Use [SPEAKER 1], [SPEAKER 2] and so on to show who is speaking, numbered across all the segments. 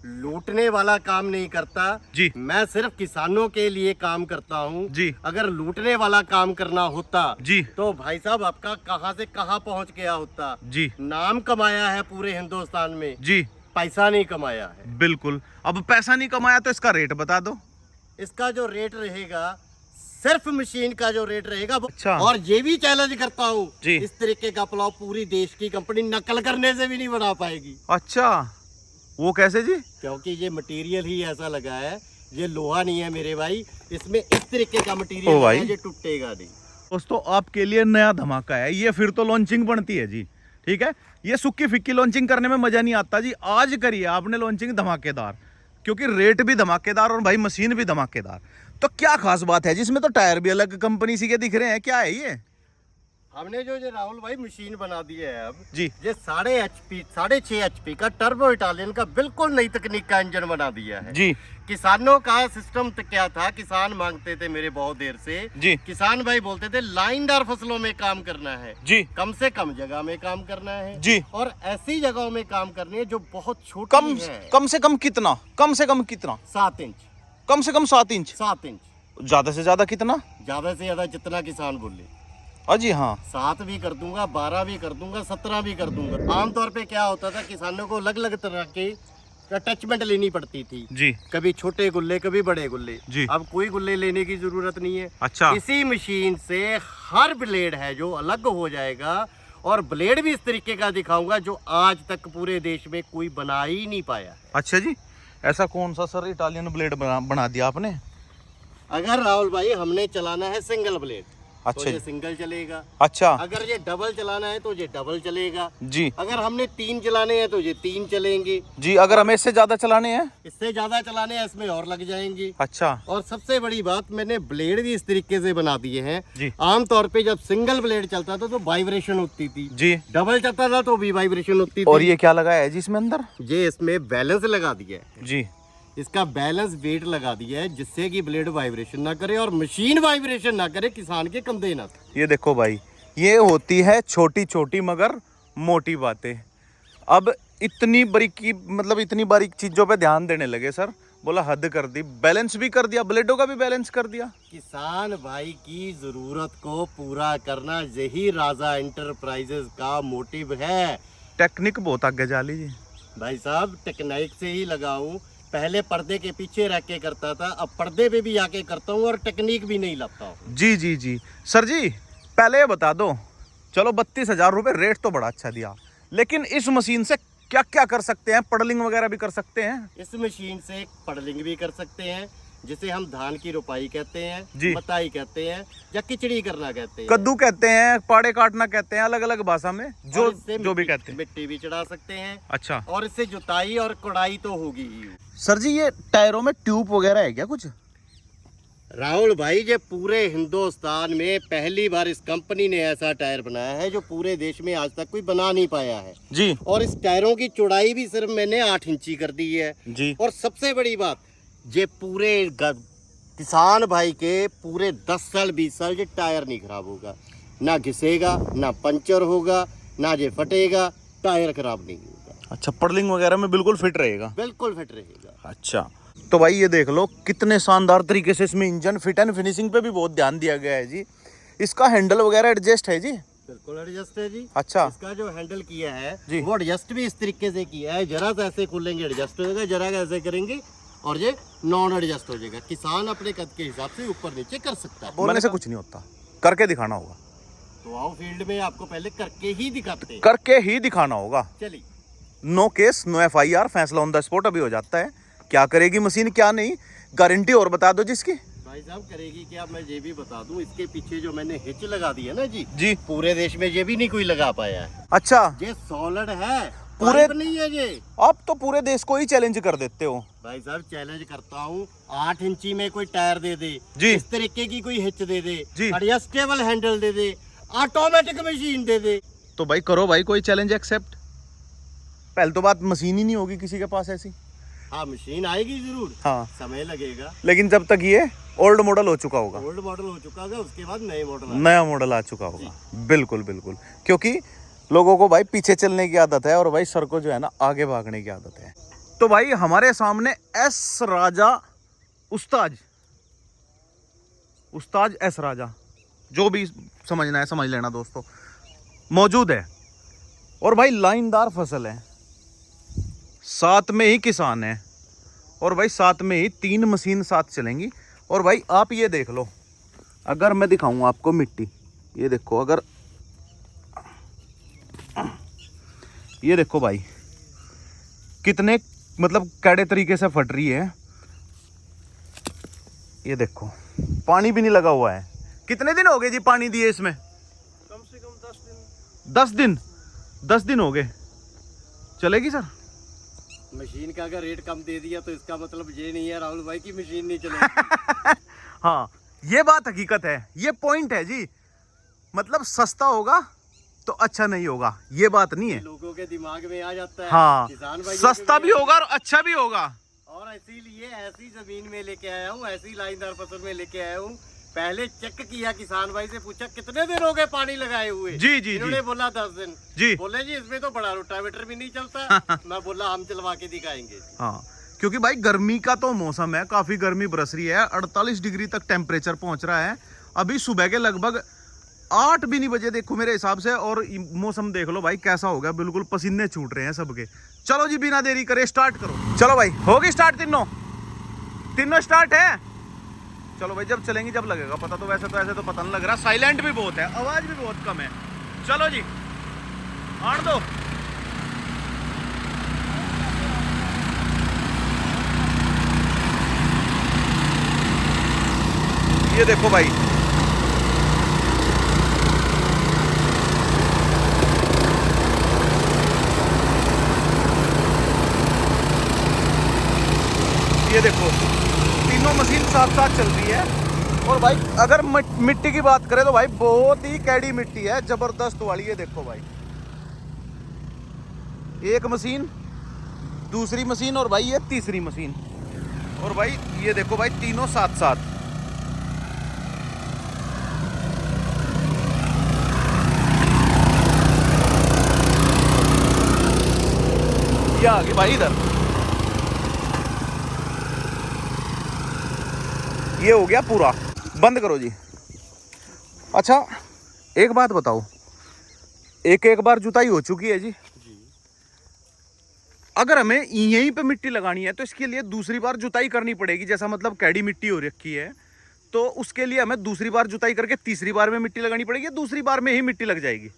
[SPEAKER 1] लूटने वाला काम नहीं करता
[SPEAKER 2] जी।
[SPEAKER 1] मैं सिर्फ किसानों के लिए काम करता हूँ
[SPEAKER 2] जी।
[SPEAKER 1] अगर लूटने वाला काम करना होता
[SPEAKER 2] जी।
[SPEAKER 1] तो भाई साहब आपका कहाँ से कहाँ पहुँच गया होता।
[SPEAKER 2] जी।
[SPEAKER 1] नाम कमाया है पूरे हिंदुस्तान में,
[SPEAKER 2] जी
[SPEAKER 1] पैसा नहीं कमाया है।
[SPEAKER 2] बिल्कुल। अब पैसा नहीं कमाया तो इसका रेट बता दो।
[SPEAKER 1] इसका जो रेट रहेगा सिर्फ मशीन का जो रेट रहेगा
[SPEAKER 2] अच्छा।
[SPEAKER 1] और ये भी चैलेंज करता हूँ
[SPEAKER 2] जी।
[SPEAKER 1] इस तरीके का पुलाव पूरी देश की कंपनी नकल करने से भी नहीं बना पाएगी।
[SPEAKER 2] अच्छा, वो कैसे जी?
[SPEAKER 1] क्योंकि ये मटेरियल ही ऐसा लगा है, ये लोहा नहीं है मेरे भाई, इसमें इस तरीके का मटेरियल
[SPEAKER 2] भाई।
[SPEAKER 1] है जो टूटेगा नहीं।
[SPEAKER 2] दोस्तों आपके लिए नया धमाका है ये, फिर तो लॉन्चिंग बनती है जी। ठीक है, ये सुक्की फिक्की लॉन्चिंग करने में मजा नहीं आता जी। आज करिए आपने लॉन्चिंग धमाकेदार, क्योंकि रेट भी धमाकेदार और भाई मशीन भी धमाकेदार। तो क्या खास बात है जिसमें? तो टायर भी अलग कंपनी सी के दिख रहे हैं, क्या है ये?
[SPEAKER 1] हमने जो राहुल भाई मशीन बना दी है अब
[SPEAKER 2] जी।
[SPEAKER 1] ये 6.5 HP का टर्बो इटालियन का बिल्कुल नई तकनीक का इंजन बना दिया है
[SPEAKER 2] जी।
[SPEAKER 1] किसानों का सिस्टम तो क्या था, किसान मांगते थे मेरे बहुत देर से
[SPEAKER 2] जी।
[SPEAKER 1] किसान भाई बोलते थे लाइनदार फसलों में काम करना है
[SPEAKER 2] जी।
[SPEAKER 1] कम से कम जगह में काम करना है
[SPEAKER 2] जी।
[SPEAKER 1] और ऐसी जगहों में काम करनी है जो बहुत छोटी है।
[SPEAKER 2] कम से कम कितना? कम से कम कितना?
[SPEAKER 1] 7 इंच।
[SPEAKER 2] कम से कम 7 इंच।
[SPEAKER 1] 7 इंच।
[SPEAKER 2] ज्यादा से ज्यादा कितना?
[SPEAKER 1] ज्यादा से ज्यादा जितना किसान बोले।
[SPEAKER 2] जी हाँ।
[SPEAKER 1] 7 भी कर दूंगा, 12 भी कर दूंगा, 17 भी कर दूंगा। आमतौर पे क्या होता था, किसानों को अलग अलग तरह की अटैचमेंट लेनी पड़ती थी
[SPEAKER 2] जी।
[SPEAKER 1] कभी छोटे गुल्ले कभी बड़े गुल्ले
[SPEAKER 2] जी।
[SPEAKER 1] अब कोई गुल्ले लेने की जरूरत नहीं है।
[SPEAKER 2] अच्छा।
[SPEAKER 1] इसी मशीन से हर ब्लेड है जो अलग हो जाएगा और ब्लेड भी इस तरीके का दिखाऊंगा जो आज तक पूरे देश में कोई बना ही नहीं पाया।
[SPEAKER 2] अच्छा जी, ऐसा कौन सा सर इटालियन ब्लेड बना दिया आपने?
[SPEAKER 1] अगर राहुल भाई हमने चलाना है सिंगल ब्लेड
[SPEAKER 2] अच्छा
[SPEAKER 1] तो ये
[SPEAKER 2] जी।
[SPEAKER 1] सिंगल चलेगा।
[SPEAKER 2] अच्छा
[SPEAKER 1] अगर ये डबल चलाना है तो ये डबल चलेगा
[SPEAKER 2] जी।
[SPEAKER 1] अगर हमने 3 चलाने हैं तो ये 3 चलेंगे
[SPEAKER 2] जी। अगर हमें इससे ज्यादा चलाने हैं?
[SPEAKER 1] इससे ज्यादा चलाने हैं इसमें और लग जाएंगे।
[SPEAKER 2] अच्छा।
[SPEAKER 1] और सबसे बड़ी बात, मैंने ब्लेड भी इस तरीके से बना दिए हैं
[SPEAKER 2] जी।
[SPEAKER 1] आमतौर पे जब सिंगल ब्लेड चलता था तो वाइब्रेशन होती थी
[SPEAKER 2] जी।
[SPEAKER 1] डबल चलता था तो भी वाइब्रेशन होती थी।
[SPEAKER 2] और ये क्या लगाया है जी इसमें अंदर?
[SPEAKER 1] ये इसमें बैलेंस लगा दिया है
[SPEAKER 2] जी।
[SPEAKER 1] इसका बैलेंस वेट लगा दिया है जिससे कि ब्लेड वाइब्रेशन ना करे और मशीन वाइब्रेशन ना करे, किसान के कंधे ना।
[SPEAKER 2] ये देखो भाई, ये होती है छोटी छोटी मगर मोटी बातें। अब इतनी बारीकी, मतलब इतनी बारीक चीजों पे ध्यान देने लगे सर, बोला हद कर दी। बैलेंस भी कर दिया, ब्लेडों का भी बैलेंस कर दिया।
[SPEAKER 1] किसान भाई की जरूरत को पूरा करना यही राजा एंटरप्राइजेस का मोटिव है।
[SPEAKER 2] टेक्निक बहुत आगे जा ली जी।
[SPEAKER 1] भाई साहब टेक्निक से ही लगाऊं, पहले पर्दे के पीछे रह के करता था, अब पर्दे पे भी आके करता हूँ और टेक्निक भी नहीं लाता हूँ।
[SPEAKER 2] जी जी जी। सर जी पहले ये बता दो, चलो 32,000 रुपये रेट तो बड़ा अच्छा दिया, लेकिन इस मशीन से क्या क्या कर सकते हैं? पडलिंग वगैरह भी कर सकते हैं?
[SPEAKER 1] इस मशीन से पडलिंग भी कर सकते हैं, जिसे हम धान की रुपाई कहते
[SPEAKER 2] जी।
[SPEAKER 1] हैं, मताई कहते हैं या खिचड़ी करना कहते हैं,
[SPEAKER 2] कद्दू कहते हैं, पाड़े काटना कहते हैं, अलग अलग भाषा में जो
[SPEAKER 1] और इससे
[SPEAKER 2] जो भी कहते हैं।
[SPEAKER 1] मिट्टी भी चढ़ा सकते हैं।
[SPEAKER 2] अच्छा।
[SPEAKER 1] और इससे जुताई और कुड़ाई तो होगी ही।
[SPEAKER 2] सर जी ये टायरों में ट्यूब वगैरह है क्या कुछ?
[SPEAKER 1] राहुल भाई ये पूरे हिंदुस्तान में पहली बार इस कंपनी ने ऐसा टायर बनाया है जो पूरे देश में आज तक कोई बना नहीं पाया है
[SPEAKER 2] जी।
[SPEAKER 1] और इस टायरों की चौड़ाई भी सिर्फ मैंने 8 इंची कर दी है
[SPEAKER 2] जी।
[SPEAKER 1] और सबसे बड़ी बात, ये पूरे किसान भाई के पूरे 10 साल 20 साल ये टायर नहीं खराब होगा, ना घिसेगा, ना पंचर होगा, ना ये फटेगा, टायर खराब नहीं होगा।
[SPEAKER 2] अच्छा, पडलिंग वगैरह में बिल्कुल फिट रहेगा?
[SPEAKER 1] बिल्कुल फिट रहेगा।
[SPEAKER 2] अच्छा, तो भाई ये देख लो कितने शानदार तरीके से इसमें इंजन फिट एंड फिनिशिंग पे भी बहुत ध्यान दिया गया है जी। इसका हैंडल वगैरह एडजस्ट है जी?
[SPEAKER 1] बिल्कुल एडजस्ट है जी।
[SPEAKER 2] अच्छा।
[SPEAKER 1] इसका जो हैंडल किया है
[SPEAKER 2] जी।
[SPEAKER 1] वो एडजस्ट भी इस तरीके से किया है, जरा सा ऐसे खोलेंगे एडजस्ट हो जाएगा, जरा ऐसे करेंगे और ये नॉन एडजस्ट हो जाएगा। किसान अपने कद के हिसाब से ऊपर नीचे कर सकता है।
[SPEAKER 2] बोलने से कुछ नहीं होता, करके दिखाना होगा।
[SPEAKER 1] तो आओ फील्ड में आपको पहले करके ही दिखाते हैं।
[SPEAKER 2] करके ही दिखाना होगा।
[SPEAKER 1] चलिए।
[SPEAKER 2] नो केस नो FIR, फैसला ऑन द स्पॉट अभी हो जाता है। क्या करेगी मशीन क्या नहीं, गारंटी और बता दो जिसकी।
[SPEAKER 1] भाई साहब करेगी क्या, मैं ये भी बता दूं, इसके पीछे जो मैंने हिच लगा दी है ना जी
[SPEAKER 2] जी।
[SPEAKER 1] पूरे देश में ये भी नहीं कोई लगा पाया है।
[SPEAKER 2] अच्छा।
[SPEAKER 1] ये सॉलिड है,
[SPEAKER 2] पूरे
[SPEAKER 1] पाइप नहीं है ये।
[SPEAKER 2] आप तो पूरे देश को ही चैलेंज कर देते हो।
[SPEAKER 1] भाई साहब चैलेंज करता हूँ, 8 इंची में कोई टायर दे दे
[SPEAKER 2] जी।
[SPEAKER 1] इस तरीके की कोई हिच दे दे
[SPEAKER 2] जी।
[SPEAKER 1] एडजस्टेबल हैंडल दे दे, ऑटोमेटिक मशीन दे दे,
[SPEAKER 2] तो भाई करो भाई, कोई चैलेंज एक्सेप्ट। पहले तो बात मशीन ही नहीं होगी किसी के पास ऐसी।
[SPEAKER 1] हाँ मशीन आएगी जरूर,
[SPEAKER 2] हाँ
[SPEAKER 1] समय लगेगा,
[SPEAKER 2] लेकिन जब तक ये ओल्ड मॉडल हो चुका होगा,
[SPEAKER 1] ओल्ड मॉडल हो चुका होगा, उसके बाद नए मॉडल
[SPEAKER 2] नया मॉडल आ चुका होगा। बिल्कुल बिल्कुल, क्योंकि लोगों को भाई पीछे चलने की आदत है और भाई सर को जो है ना आगे भागने की आदत है। तो भाई हमारे सामने एस राजा उस्ताज एस राजा, जो भी समझना है समझ लेना दोस्तों, मौजूद है। और भाई लाइनदार फसल है, साथ में ही किसान है, और भाई साथ में ही 3 मशीन साथ चलेंगी। और भाई आप ये देख लो, अगर मैं दिखाऊं आपको मिट्टी, ये देखो, अगर ये देखो भाई कितने मतलब कैडे तरीके से फट रही है। ये देखो पानी भी नहीं लगा हुआ है। कितने दिन हो गए जी पानी दिए इसमें?
[SPEAKER 3] कम से कम 10 दिन।
[SPEAKER 2] 10 दिन, 10 दिन हो गए। चलेगी सर?
[SPEAKER 1] मशीन का अगर रेट कम दे दिया तो इसका मतलब ये नहीं है राहुल भाई की मशीन नहीं चलेगी।
[SPEAKER 2] हाँ, ये बात हकीकत है, ये पॉइंट है जी। मतलब सस्ता होगा तो अच्छा नहीं होगा, ये बात नहीं है।
[SPEAKER 1] लोगों के दिमाग में आ जाता है।
[SPEAKER 2] हाँ,
[SPEAKER 1] किसान भाई
[SPEAKER 2] सस्ता भी होगा और अच्छा भी होगा।
[SPEAKER 1] और इसीलिए ऐसी जमीन में लेके आया हूँ, ऐसी लाइनदार फसल में लेके आया हूँ। पहले चेक किया, किसान भाई से पूछा कितने दिन हो गए पानी लगाए हुए।
[SPEAKER 2] जी जी
[SPEAKER 1] इन्होंने
[SPEAKER 2] जी
[SPEAKER 1] बोला 10 दिन।
[SPEAKER 2] जी।
[SPEAKER 1] बोले जी इसमें तो बड़ा रोटावेटर भी नहीं चलता। मैं बोला हम चलवा के दिखाएंगे।
[SPEAKER 2] हाँ, क्योंकि भाई गर्मी का तो मौसम है, काफी गर्मी बरस रही है, 48 डिग्री तक टेम्परेचर पहुंच रहा है। अभी सुबह के लगभग 8 भी नहीं बजे देखो मेरे हिसाब से, और मौसम देख लो भाई कैसा हो गया, बिल्कुल पसीने छूट रहे हैं सबके। चलो जी बिना देरी करे स्टार्ट करो। चलो भाई होगी स्टार्ट, तीनों स्टार्ट है। चलो भाई जब चलेंगे जब लगेगा पता। तो वैसे तो ऐसे तो पता नहीं लग रहा, साइलेंट भी बहुत है, आवाज भी बहुत कम है। चलो जी आन दो। ये देखो भाई ये देखो तीनों मशीन साथ साथ चल रही है। और भाई अगर मिट्टी की बात करें तो भाई बहुत ही कैडी मिट्टी है, जबरदस्त वाली। ये देखो भाई एक मशीन, दूसरी मशीन, और भाई ये तीसरी मशीन। और भाई ये देखो भाई तीनों साथ साथ। ये आ गई भाई इधर, ये हो गया पूरा। बंद करो जी। अच्छा एक बात बताओ, एक बार जुताई हो चुकी है जी, अगर हमें यहीं पे मिट्टी लगानी है तो इसके लिए दूसरी बार जुताई करनी पड़ेगी। जैसा मतलब कैडी मिट्टी हो रखी है तो उसके लिए हमें दूसरी बार जुताई करके तीसरी बार में मिट्टी लगानी पड़ेगी, या दूसरी बार में ही मिट्टी लग जाएगी?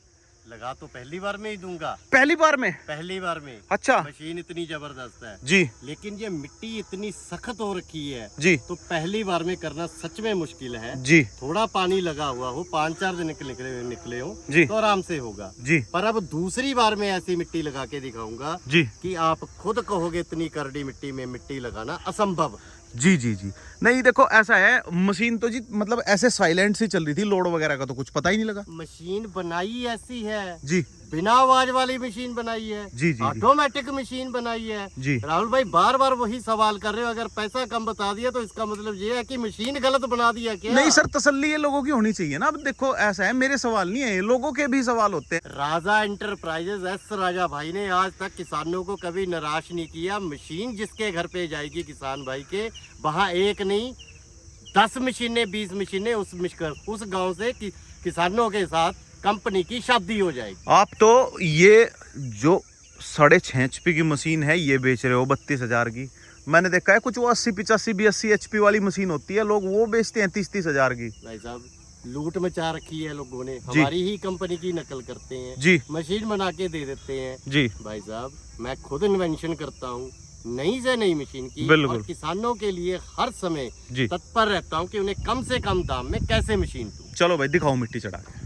[SPEAKER 1] लगा तो पहली बार में ही दूंगा।
[SPEAKER 2] पहली बार में?
[SPEAKER 1] पहली बार में।
[SPEAKER 2] अच्छा।
[SPEAKER 1] मशीन इतनी जबरदस्त है
[SPEAKER 2] जी।
[SPEAKER 1] लेकिन ये मिट्टी इतनी सख्त हो रखी है
[SPEAKER 2] जी,
[SPEAKER 1] तो पहली बार में करना सच में मुश्किल है
[SPEAKER 2] जी
[SPEAKER 1] थोड़ा पानी लगा हुआ हो, 5-4 दिन निकले हो
[SPEAKER 2] जी,
[SPEAKER 1] तो आराम से होगा
[SPEAKER 2] जी
[SPEAKER 1] पर अब दूसरी बार में ऐसी मिट्टी लगा के दिखाऊंगा
[SPEAKER 2] जी
[SPEAKER 1] कि आप खुद कहोगे इतनी करड़ी मिट्टी में मिट्टी लगाना असंभव।
[SPEAKER 2] जी जी जी। नहीं देखो ऐसा है, मशीन तो जी मतलब ऐसे साइलेंट सी चल रही थी, लोड वगैरह का तो कुछ पता ही नहीं लगा।
[SPEAKER 1] मशीन बनाई ऐसी है
[SPEAKER 2] जी,
[SPEAKER 1] बिना आवाज वाली मशीन बनाई है,
[SPEAKER 2] जी जी
[SPEAKER 1] ऑटोमेटिक मशीन बनाई है
[SPEAKER 2] जी।
[SPEAKER 1] राहुल भाई बार बार वही सवाल कर रहे हो, अगर पैसा कम बता दिया तो इसका मतलब ये है कि मशीन गलत बना दिया क्या?
[SPEAKER 2] नहीं सर, तसल्ली ये लोगों की होनी चाहिए ना। अब देखो ऐसा है, मेरे सवाल नहीं है, लोगों के भी सवाल होते हैं।
[SPEAKER 1] राजा एंटरप्राइजेज एस राजा भाई ने आज तक किसानों को कभी निराश नहीं किया। मशीन जिसके घर पे जाएगी किसान भाई के, वहाँ एक नहीं 10 मशीनें 20 मशीनें उस गांव से किसानों के साथ कंपनी की शादी हो जाएगी।
[SPEAKER 2] आप तो ये जो 6.5 HP की मशीन है ये बेच रहे हो 32,000 की। मैंने देखा है कुछ वो 80-85 HP वाली मशीन होती है, लोग वो बेचते हैं 30-30 हजार की।
[SPEAKER 1] भाई साहब लूट मचा रखी है लोगों ने, हमारी ही कंपनी की नकल करते हैं
[SPEAKER 2] जी,
[SPEAKER 1] मशीन बना के दे देते हैं।
[SPEAKER 2] जी
[SPEAKER 1] भाई साहब मैं खुद इन्वेंशन करता हूँ नई से नई मशीन की,
[SPEAKER 2] बिल्कुल।
[SPEAKER 1] और किसानों के लिए हर समय
[SPEAKER 2] जी
[SPEAKER 1] तत्पर रहता हूँ कि उन्हें कम से कम दाम में कैसे मशीन दूं।
[SPEAKER 2] चलो भाई दिखाओ मिट्टी चढ़ा के।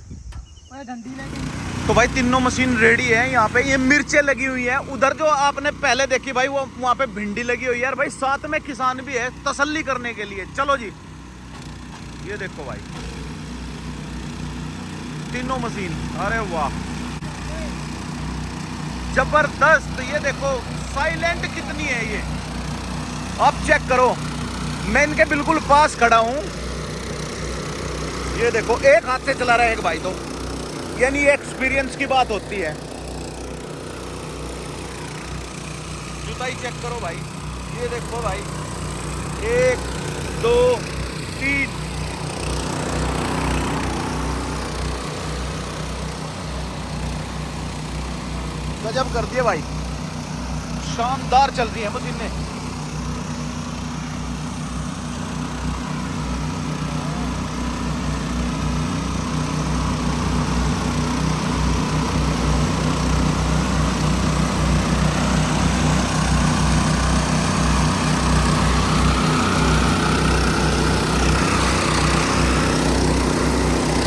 [SPEAKER 2] तो भाई तीनों मशीन रेडी है। यहाँ पे ये मिर्चें लगी हुई है, उधर जो आपने पहले देखी भाई वो वहाँ पे भिंडी लगी हुई है। यार भाई साथ में किसान भी है तसल्ली करने के लिए। चलो जी ये देखो भाई तीनों मशीन, अरे वाह जबरदस्त। ये देखो साइलेंट कितनी है ये, आप चेक करो। मैं इनके बिल्कुल पास खड़ा हूं, ये देखो एक हाथ से चला रहा है एक भाई, तो यानी एक्सपीरियंस की बात होती है। मजबूताई चेक करो भाई, ये देखो भाई, 1 2 3 गजब कर दिए भाई, शानदार चल रही है मशीनें।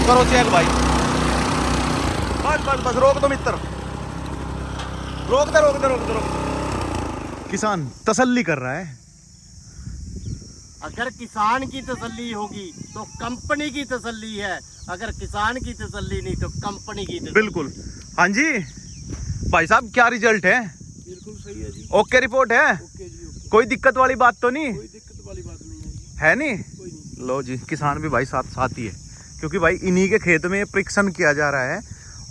[SPEAKER 2] करो चेक भाई, बस बस बस, रोक दो मित्र, रोक दे रोक दे रोक दे रोक। किसान तसल्ली कर रहा है।
[SPEAKER 1] अगर किसान की तसल्ली होगी तो कंपनी की तसल्ली है, अगर किसान की तसल्ली नहीं तो कंपनी की तसल्ली।
[SPEAKER 2] बिल्कुल। हाँ जी भाई साहब, क्या रिजल्ट है?
[SPEAKER 3] बिल्कुल सही है जी।
[SPEAKER 2] ओके रिपोर्ट है?
[SPEAKER 3] ओके जी ओके।
[SPEAKER 2] कोई दिक्कत वाली बात तो नहीं
[SPEAKER 3] कोई दिक्कत वाली बात नहीं है जी।
[SPEAKER 2] है? नहीं?
[SPEAKER 3] कोई नहीं।
[SPEAKER 2] लो जी, किसान भी भाई साथ साथ ही है, क्योंकि भाई इन्हीं के खेत में परीक्षण किया जा रहा है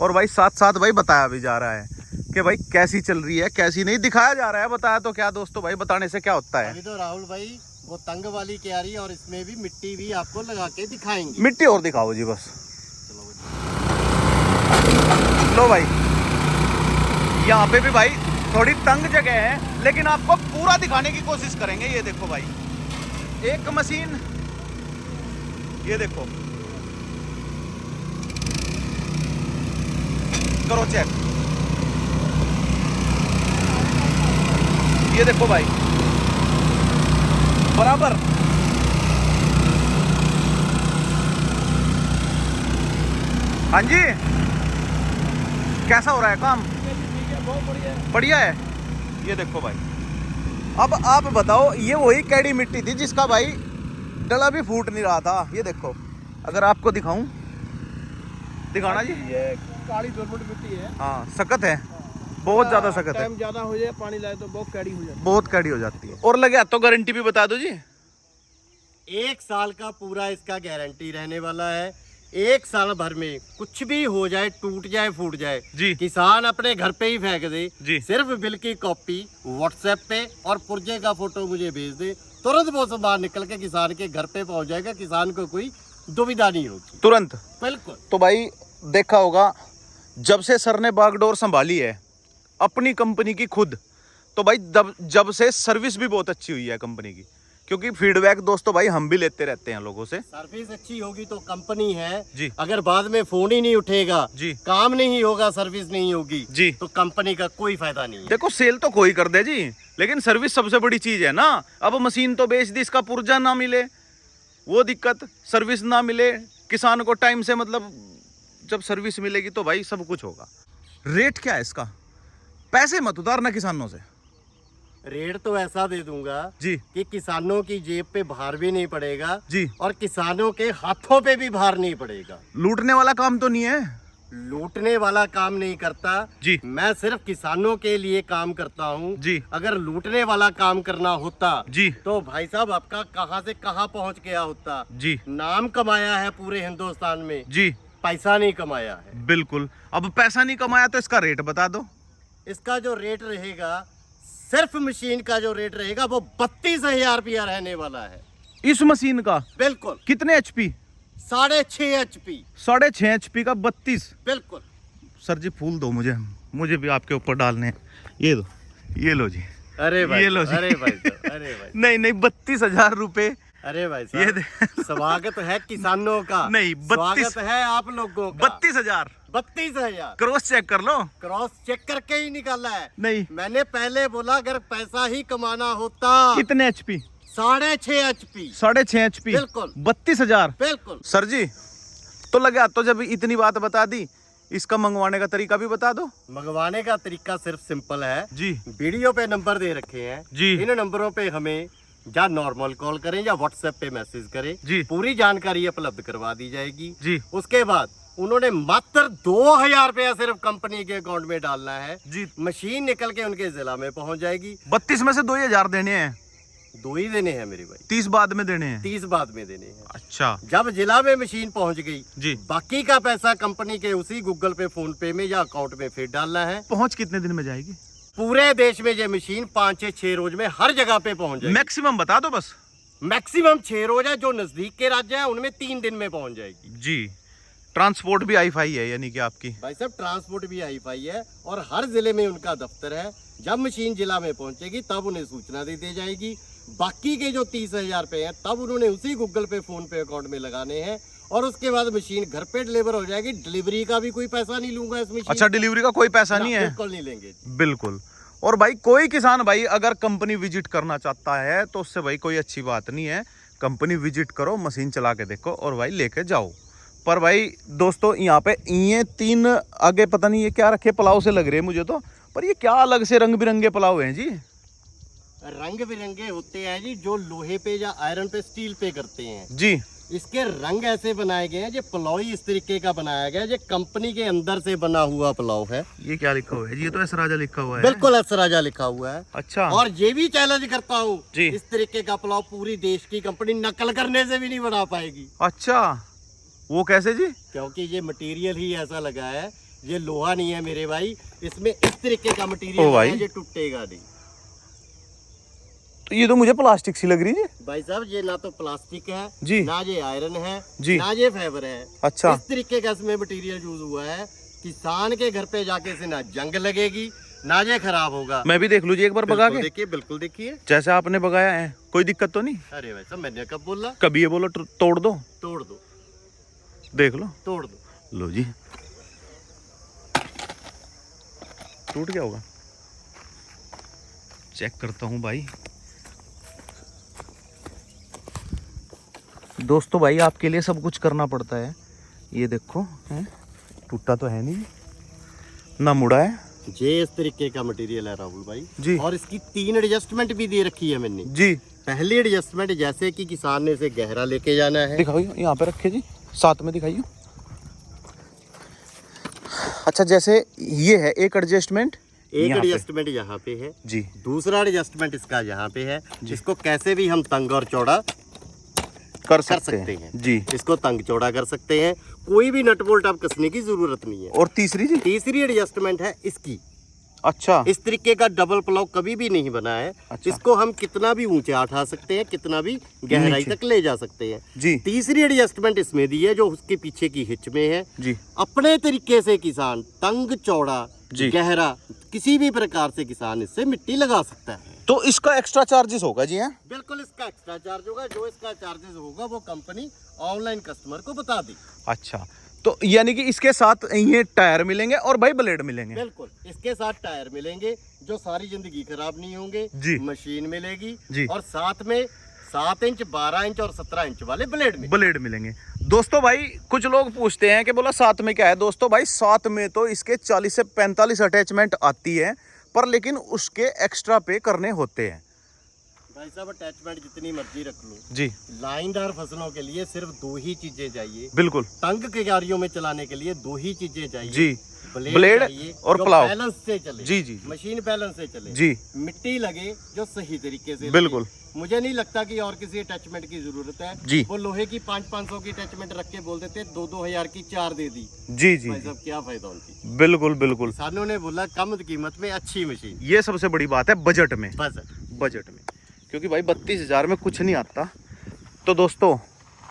[SPEAKER 2] और भाई साथ साथ भाई बताया भी जा रहा है कि भाई कैसी चल रही है, कैसी नहीं, दिखाया जा रहा है। बताया तो क्या दोस्तों भाई, बताने से क्या होता है।
[SPEAKER 1] अभी तो राहुल भाई वो तंग वाली क्यारी और इसमें भी मिट्टी भी आपको लगा के दिखाएंगे।
[SPEAKER 2] मिट्टी और दिखाओ जी बस। लो भाई, यहाँ पे भी भाई थोड़ी तंग जगह है, लेकिन आपको पूरा दिखाने की कोशिश करेंगे। ये देखो भाई, एक मशीन, ये देखो, करो चेक, ये देखो भाई, बराबर। हाँ जी, कैसा हो रहा है काम?
[SPEAKER 3] ठीक है, बहुत बढ़िया है।
[SPEAKER 2] बढ़िया है। ये देखो भाई, अब आप बताओ, ये वही कैडी मिट्टी थी जिसका भाई डला भी फूट नहीं रहा था। ये देखो, अगर आपको दिखाऊं, दिखाना जी।
[SPEAKER 3] ये काली डोरमट मिट्टी है।
[SPEAKER 2] हाँ, सख्त है, बहुत ज्यादा सख्त है।
[SPEAKER 3] टाइम ज्यादा हो जाए, पानी लाए तो बहुत कैडी हो जाती
[SPEAKER 2] बहुत कैडी हो जाती है। और लगे तो गारंटी भी बता दो जी।
[SPEAKER 1] 1 साल का पूरा इसका गारंटी रहने वाला है। 1 साल भर में कुछ भी हो जाए, टूट जाए, फूट जाए,
[SPEAKER 2] जी
[SPEAKER 1] किसान अपने घर पे ही फेंक दे,
[SPEAKER 2] जी।
[SPEAKER 1] सिर्फ बिल की कॉपी व्हाट्सएप पे और पुर्जे का फोटो मुझे भेज दे, तुरंत वो सामान निकल के किसान के घर पे पहुंच जाएगा। किसान को कोई दुविधा नहीं होगी,
[SPEAKER 2] तुरंत।
[SPEAKER 1] बिल्कुल।
[SPEAKER 2] तो भाई देखा होगा, जब से सर ने बागडोर संभाली है अपनी कंपनी की खुद, तो भाई जब से सर्विस भी बहुत अच्छी हुई है कंपनी की, क्योंकि फीडबैक दोस्तों भाई हम भी लेते रहते हैं लोगों से।
[SPEAKER 1] सर्विस अच्छी होगी तो कंपनी है
[SPEAKER 2] जी।
[SPEAKER 1] अगर बाद में फोन ही नहीं उठेगा,
[SPEAKER 2] जी।
[SPEAKER 1] काम नहीं होगा, सर्विस नहीं होगी
[SPEAKER 2] जी।
[SPEAKER 1] तो कंपनी का कोई फायदा नहीं है।
[SPEAKER 2] देखो, सेल तो कोई कर दे जी, लेकिन सर्विस सबसे बड़ी चीज है ना। अब मशीन तो बेच दी, इसका पुर्जा ना मिले वो दिक्कत, सर्विस ना मिले किसान को टाइम से, मतलब जब सर्विस मिलेगी तो भाई सब कुछ होगा। रेट क्या है इसका? पैसे मत उतारना किसानों से।
[SPEAKER 1] रेट तो ऐसा दे दूंगा
[SPEAKER 2] जी
[SPEAKER 1] कि किसानों की जेब पे भार भी नहीं पड़ेगा
[SPEAKER 2] जी,
[SPEAKER 1] और किसानों के हाथों पे भी भार नहीं पड़ेगा।
[SPEAKER 2] लूटने वाला काम तो नहीं है?
[SPEAKER 1] लूटने वाला काम नहीं करता
[SPEAKER 2] जी।
[SPEAKER 1] मैं सिर्फ किसानों के लिए काम करता हूँ
[SPEAKER 2] जी।
[SPEAKER 1] अगर लूटने वाला काम करना होता
[SPEAKER 2] जी
[SPEAKER 1] तो भाई साहब आपका कहाँ से कहाँ पहुँच गया होता।
[SPEAKER 2] जी
[SPEAKER 1] नाम कमाया है पूरे हिंदुस्तान में,
[SPEAKER 2] जी,
[SPEAKER 1] पैसा नहीं कमाया है।
[SPEAKER 2] बिल्कुल। अब पैसा नहीं कमाया तो इसका रेट बता दो।
[SPEAKER 1] इसका जो रेट रहेगा, सिर्फ मशीन का जो रेट रहेगा वो 32,000 रुपया रहने वाला है।
[SPEAKER 2] इस मशीन का?
[SPEAKER 1] बिल्कुल।
[SPEAKER 2] कितने HP?
[SPEAKER 1] 6.5 HP।
[SPEAKER 2] 6.5 HP का 32?
[SPEAKER 1] बिल्कुल।
[SPEAKER 2] सर जी फूल दो मुझे भी आपके ऊपर डालने हैं। ये दो, ये लो जी।
[SPEAKER 1] अरे भाई,
[SPEAKER 2] ये लो जी।
[SPEAKER 1] अरे भाई साहब, अरे भाई,
[SPEAKER 2] नहीं 32,000 रुपए।
[SPEAKER 1] अरे भाई
[SPEAKER 2] ये
[SPEAKER 1] साहब, स्वागत है किसानों का।
[SPEAKER 2] नहीं, 32
[SPEAKER 1] स्वागत है आप लोगों का।
[SPEAKER 2] 32,000।
[SPEAKER 1] 32,000
[SPEAKER 2] क्रॉस चेक कर लो।
[SPEAKER 1] क्रॉस चेक करके ही निकाला है।
[SPEAKER 2] नहीं,
[SPEAKER 1] मैंने पहले बोला अगर पैसा ही कमाना होता।
[SPEAKER 2] कितने HP?
[SPEAKER 1] 6.5 HP।
[SPEAKER 2] 6.5 HP।
[SPEAKER 1] बिल्कुल।
[SPEAKER 2] 32,000।
[SPEAKER 1] बिल्कुल।
[SPEAKER 2] सर जी तो लगा, तो जब इतनी बात बता दी, इसका मंगवाने का तरीका भी बता दो।
[SPEAKER 1] मंगवाने का तरीका सिर्फ सिंपल है
[SPEAKER 2] जी।
[SPEAKER 1] वीडियो पे नंबर दे रखे हैं
[SPEAKER 2] जी।
[SPEAKER 1] इन नंबरों पे हमें या नॉर्मल कॉल करें या व्हाट्सएप पे मैसेज करें
[SPEAKER 2] जी।
[SPEAKER 1] पूरी जानकारी उपलब्ध करवा दी जाएगी
[SPEAKER 2] जी।
[SPEAKER 1] उसके बाद उन्होंने मात्र 2,000 रुपया सिर्फ कंपनी के अकाउंट में डालना है
[SPEAKER 2] जी।
[SPEAKER 1] मशीन निकल के उनके जिला में पहुंच जाएगी।
[SPEAKER 2] 32 में से 2,000 देने हैं?
[SPEAKER 1] 2 ही देने हैं मेरे भाई।
[SPEAKER 2] 30 बाद में देने हैं?
[SPEAKER 1] 30 बाद में देने हैं।
[SPEAKER 2] अच्छा
[SPEAKER 1] जब जिला में मशीन पहुंच गई
[SPEAKER 2] जी,
[SPEAKER 1] बाकी का पैसा कंपनी के उसी गूगल पे, फोन पे में या अकाउंट में फिर डालना है।
[SPEAKER 2] पहुंच कितने दिन में जाएगी?
[SPEAKER 1] पूरे देश में ये मशीन 5 से 6 रोज में हर जगह पे पहुंच जाएगी।
[SPEAKER 2] मैक्सिमम बता दो बस।
[SPEAKER 1] मैक्सिमम 6 रोज है, जो नजदीक के राज्य है उनमें 3 दिन में पहुंच जाएगी
[SPEAKER 2] जी। ट्रांसपोर्ट भी हाई फाई है यानी कि आपकी।
[SPEAKER 1] भाई साहब ट्रांसपोर्ट भी हाई फाई है और हर जिले में उनका दफ्तर है। जब मशीन जिला में पहुंचेगी तब उन्हें सूचना दे दी जाएगी। बाकी के जो 30,000 रुपए हैं तब उन्होंने उसी गूगल पे फोन पे अकाउंट में लगाने हैं और उसके बाद मशीन घर पे डिलीवर हो जाएगी। डिलीवरी का भी कोई पैसा नहीं लूंगा इस मशीन।
[SPEAKER 2] अच्छा, डिलीवरी का कोई पैसा नहीं है?
[SPEAKER 1] बिल्कुल नहीं लेंगे।
[SPEAKER 2] बिल्कुल। और भाई कोई किसान भाई अगर कंपनी विजिट करना चाहता है तो उससे भाई कोई अच्छी बात नहीं है। कंपनी विजिट करो, मशीन चला के देखो और भाई लेके जाओ। पर भाई दोस्तों यहाँ पे ये 3 आगे पता नहीं ये क्या रखे, पुलाव से लग रहे हैं मुझे तो। पर ये क्या अलग से रंग बिरंगे पुलाव हैं जी?
[SPEAKER 1] रंग बिरंगे होते हैं जी, जो लोहे पे या आयरन पे स्टील पे करते हैं
[SPEAKER 2] जी।
[SPEAKER 1] इसके रंग ऐसे बनाए गए हैं। ये पुलाव इस तरीके का बनाया गया है। ये कंपनी के अंदर से बना हुआ पुलाव है।
[SPEAKER 2] ये क्या लिखा हुआ है जी? ये तो एस राजा लिखा हुआ है।
[SPEAKER 1] बिल्कुल एस राजा लिखा हुआ है।
[SPEAKER 2] अच्छा।
[SPEAKER 1] और ये भी चैलेंज करता हूँ
[SPEAKER 2] जी।
[SPEAKER 1] इस तरीके का पुलाव पूरी देश की कंपनी नकल करने से भी नहीं बना पाएगी।
[SPEAKER 2] अच्छा, वो कैसे जी?
[SPEAKER 1] क्योंकि ये मटेरियल ही ऐसा लगा है, ये लोहा नहीं है मेरे भाई, इसमें इस तरीके का
[SPEAKER 2] ओ
[SPEAKER 1] मटेरियल
[SPEAKER 2] भाई।
[SPEAKER 1] है, ये टूटेगा नहीं।
[SPEAKER 2] तो ये तो मुझे प्लास्टिक सी लग रही है
[SPEAKER 1] भाई साहब ये ना तो प्लास्टिक है
[SPEAKER 2] जी,
[SPEAKER 1] ना ये आयरन है
[SPEAKER 2] जी,
[SPEAKER 1] ना ये फाइबर है।
[SPEAKER 2] अच्छा।
[SPEAKER 1] इस तरीके का इसमें मटेरियल यूज हुआ है। किसान के घर पे जाके से ना जंग लगेगी ना ये खराब होगा।
[SPEAKER 2] मैं भी देख लूँ जी एक बार बगा के।
[SPEAKER 1] देखिए, बिल्कुल देखिए
[SPEAKER 2] जैसे आपने बगाया है, कोई दिक्कत तो नहीं?
[SPEAKER 1] अरे भाई साहब मैंने कब बोला?
[SPEAKER 2] कभी ये बोलो तोड़ दो,
[SPEAKER 1] तोड़ दो,
[SPEAKER 2] देख लो,
[SPEAKER 1] तोड़ दो।
[SPEAKER 2] लो जी, टूट गया होगा। चेक करता हूँ भाई। दोस्तों भाई आपके लिए सब कुछ करना पड़ता है। ये देखो है, टूटा तो है नहीं ना, मुड़ा है।
[SPEAKER 1] ये इस तरीके का मटेरियल है राहुल भाई
[SPEAKER 2] जी।
[SPEAKER 1] और इसकी 3 एडजस्टमेंट भी दे रखी है मैंने
[SPEAKER 2] जी।
[SPEAKER 1] पहली एडजस्टमेंट जैसे कि किसान ने इसे गहरा लेके जाना है।
[SPEAKER 2] दिखाइए यहाँ पे रखे जी, साथ में दिखाइए। अच्छा, जैसे ये है एक एडजस्टमेंट,
[SPEAKER 1] एक एडजस्टमेंट यहाँ पे है
[SPEAKER 2] जी,
[SPEAKER 1] दूसरा एडजस्टमेंट इसका यहाँ पे है। इसको कैसे भी हम तंग और चौड़ा
[SPEAKER 2] कर सकते हैं जी।
[SPEAKER 1] इसको तंग चौड़ा कर सकते हैं, कोई भी नट बोल्ट आप कसने की जरूरत नहीं है।
[SPEAKER 2] और तीसरी जी?
[SPEAKER 1] तीसरी एडजस्टमेंट है इसकी।
[SPEAKER 2] अच्छा।
[SPEAKER 1] इस तरीके का डबल प्लाव कभी भी नहीं बना है।
[SPEAKER 2] अच्छा।
[SPEAKER 1] इसको हम कितना भी ऊंचा उठा सकते हैं, कितना भी गहराई तक ले जा सकते हैं
[SPEAKER 2] जी।
[SPEAKER 1] तीसरी एडजस्टमेंट इसमें दी है जो उसके पीछे की हिच में है
[SPEAKER 2] जी।
[SPEAKER 1] अपने तरीके से किसान तंग चौड़ा
[SPEAKER 2] जी।
[SPEAKER 1] गहरा किसी भी प्रकार से किसान इससे मिट्टी लगा सकता है।
[SPEAKER 2] तो इसका एक्स्ट्रा चार्जेस होगा जी? हैं
[SPEAKER 1] बिल्कुल इसका एक्स्ट्रा चार्ज होगा। जो इसका चार्जेस होगा वो कंपनी ऑनलाइन कस्टमर को बता दी।
[SPEAKER 2] अच्छा, तो यानी कि इसके साथ ये टायर मिलेंगे और भाई ब्लेड मिलेंगे?
[SPEAKER 1] बिल्कुल इसके साथ टायर मिलेंगे जो सारी जिंदगी खराब नहीं होंगे
[SPEAKER 2] जी।
[SPEAKER 1] मशीन मिलेगी
[SPEAKER 2] जी।
[SPEAKER 1] और साथ में 7 इंच 12 इंच और 17 इंच वाले ब्लेड
[SPEAKER 2] मिलेंगे। दोस्तों भाई कुछ लोग पूछते हैं कि बोला साथ में क्या है। दोस्तों भाई साथ में तो इसके 40 से 45 अटैचमेंट आती है, पर लेकिन उसके एक्स्ट्रा पे करने होते हैं।
[SPEAKER 1] भाई साहब अटैचमेंट जितनी मर्जी रख लो
[SPEAKER 2] जी,
[SPEAKER 1] लाइनदार फसलों के लिए सिर्फ 2 ही चीजें चाहिए।
[SPEAKER 2] बिल्कुल।
[SPEAKER 1] तंग गाड़ियों में चलाने के लिए 2 ही चीजें चाहिए
[SPEAKER 2] जी,
[SPEAKER 1] ब्लेड
[SPEAKER 2] और
[SPEAKER 1] जो
[SPEAKER 2] प्लाव
[SPEAKER 1] बैलेंस से चले।
[SPEAKER 2] जी जी।
[SPEAKER 1] मशीन बैलेंस से चले
[SPEAKER 2] जी,
[SPEAKER 1] मिट्टी लगे जो सही तरीके से
[SPEAKER 2] बिल्कुल।
[SPEAKER 1] लगे। मुझे नहीं लगता कि और किसी अटैचमेंट की जरूरत है
[SPEAKER 2] जी।
[SPEAKER 1] वो लोहे की 500-500 की अटैचमेंट रख के बोल देते 2-2 हजार की 4 दे दी।
[SPEAKER 2] जी जी,
[SPEAKER 1] भाई साहब क्या फायदा उनकी।
[SPEAKER 2] बिल्कुल बिल्कुल।
[SPEAKER 1] किसानों ने बोला कम कीमत में अच्छी मशीन,
[SPEAKER 2] ये सबसे बड़ी बात है बजट में।
[SPEAKER 1] बजट
[SPEAKER 2] में, क्योंकि भाई 32,000 में कुछ नहीं आता। तो दोस्तों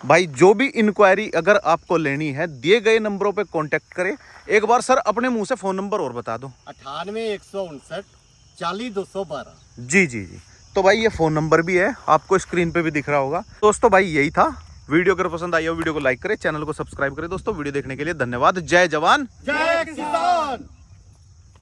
[SPEAKER 2] भाई जो भी इंक्वायरी अगर आपको लेनी है दिए गए नंबरों पे कांटेक्ट करें। एक बार सर अपने मुंह से फोन नंबर और बता दो।
[SPEAKER 1] 98 159 40 212।
[SPEAKER 2] जी जी जी। तो भाई ये फोन नंबर भी है, आपको स्क्रीन पे भी दिख रहा होगा। दोस्तों भाई यही था। वीडियो अगर पसंद आई हो वीडियो को लाइक करें, चैनल को सब्सक्राइब करें। दोस्तों वीडियो देखने के लिए धन्यवाद। जय जवान
[SPEAKER 1] जय किसान।